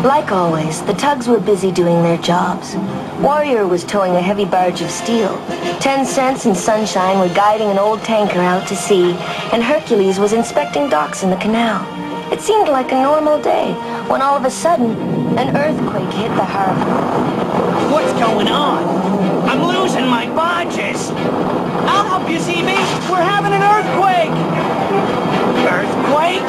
Like always, the tugs were busy doing their jobs. Warrior was towing a heavy barge of steel. 10 Cents and Sunshine were guiding an old tanker out to sea, and Hercules was inspecting docks in the canal. It seemed like a normal day, when all of a sudden, an earthquake hit the harbor. What's going on? I'm losing my barges. I'll help you, CB. We're having an earthquake. Earthquake?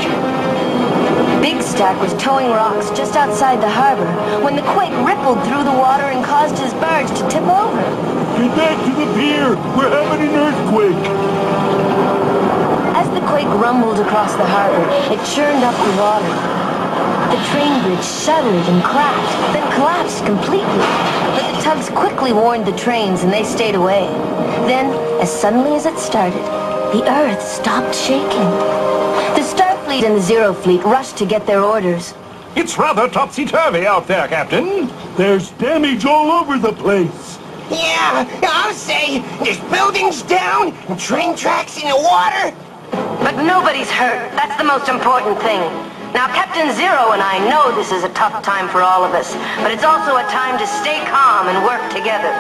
Big Stack was towing rocks just outside the harbor when the quake rippled through the water and caused his barge to tip over. Get back to the pier! We're having an earthquake! As the quake rumbled across the harbor, it churned up the water. The train bridge shuddered and cracked, then collapsed completely. But the tugs quickly warned the trains and they stayed away. Then, as suddenly as it started, the earth stopped shaking. The Starfleet and the Zero Fleet rushed to get their orders. It's rather topsy-turvy out there, Captain. There's damage all over the place. Yeah, I'll say there's buildings down and train tracks in the water. But nobody's hurt. That's the most important thing. Now, Captain Zero and I know this is a tough time for all of us, but it's also a time to stay calm and work together.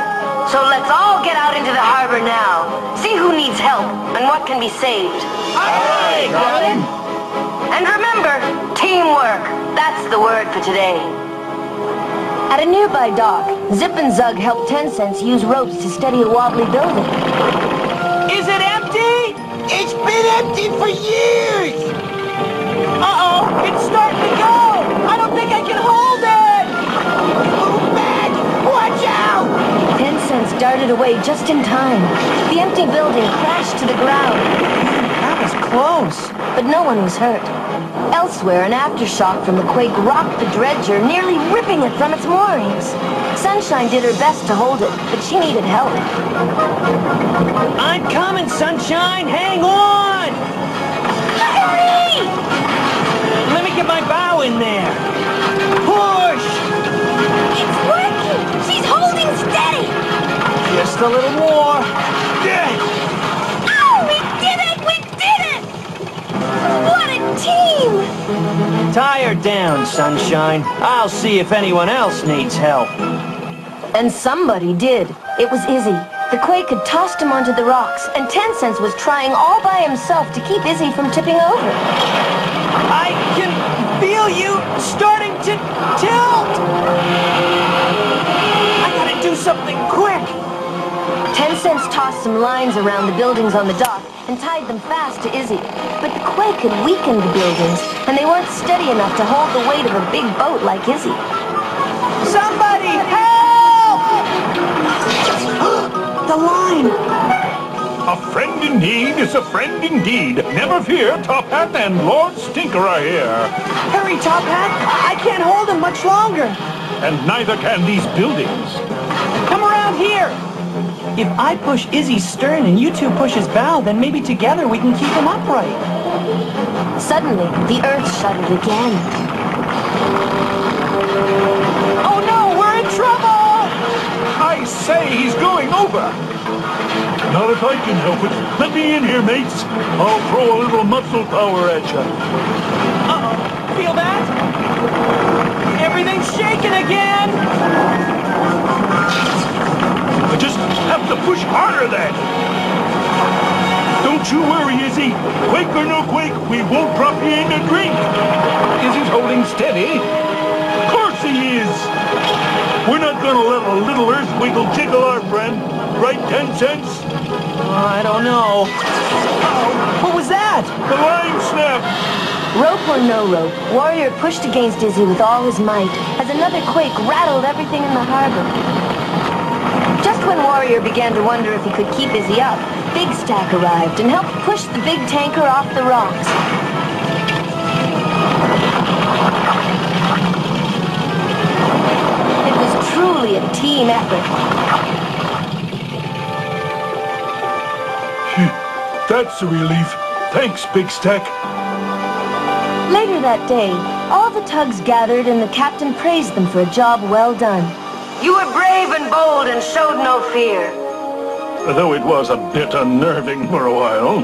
So let's all get out into the harbor now. See who needs help and what can be saved. Aye, Captain. And remember, teamwork. That's the word for today. At a nearby dock, Zip and Zug helped 10 Cents use ropes to steady a wobbly building. Is it empty? It's been empty for years. Uh-oh, it's starting to go. I don't think I can hold it. Move back. Watch out. 10 Cents darted away just in time. The empty building crashed to the ground. That was close. But no one was hurt. Elsewhere, an aftershock from the quake rocked the dredger, nearly ripping it from its moorings. Sunshine did her best to hold it, but she needed help. I'm coming, Sunshine. Hang on. Hurry! Let me get my bow in there. Push. It's working! She's holding steady! Just a little more. Oh, we did it! We did it! What a team! Tie her down, Sunshine. I'll see if anyone else needs help. And somebody did. It was Izzy. The quake had tossed him onto the rocks, and 10 Cents was trying all by himself to keep Izzy from tipping over. I can feel you starting to tilt! I gotta do something quick! 10 Cents tossed some lines around the buildings on the dock and tied them fast to Izzy. But the quake had weakened the buildings, and they weren't steady enough to hold the weight of a big boat like Izzy. Somebody help! The line! A friend in need is a friend indeed. Never fear, Top Hat and Lord Stinker are here. Hurry, Top Hat! I can't hold him much longer! And neither can these buildings. Come around here! If I push Izzy's stern and you two push his bow, then maybe together we can keep him upright. Suddenly, the earth shuddered again. Oh no, we're in trouble! I say he's going over. Not if I can help it. Let me in here, mates. I'll throw a little muscle power at you. Uh-oh, feel that? Everything's shaking again! I just have to push harder then. Don't you worry, Izzy. Quake or no quake, we won't drop you in a drink. Izzy's holding steady. Of course he is. We're not gonna let a little earth wiggle jiggle our friend. Right, 10 Cents? I don't know. Uh-oh, what was that? The line snapped. Rope or no rope, Warrior pushed against Izzy with all his might as another quake rattled everything in the harbor. Just when Warrior began to wonder if he could keep Izzy up, Big Stack arrived and helped push the big tanker off the rocks. It was truly a team effort. That's a relief. Thanks, Big Stack. Later that day, all the tugs gathered and the captain praised them for a job well done. You were brave and bold and showed no fear. Though it was a bit unnerving for a while.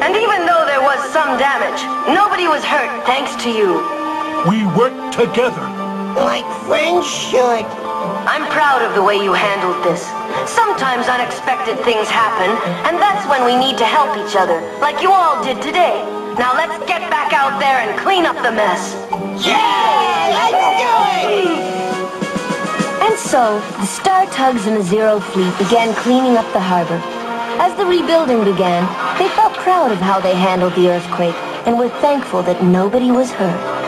And even though there was some damage, nobody was hurt thanks to you. We work together. Like friends should. I'm proud of the way you handled this. Sometimes unexpected things happen, and that's when we need to help each other, like you all did today. Now let's get back out there and clean up the mess. Yeah, let's do it! And so, the Star Tugs and the Zero Fleet began cleaning up the harbor. As the rebuilding began, they felt proud of how they handled the earthquake, and were thankful that nobody was hurt.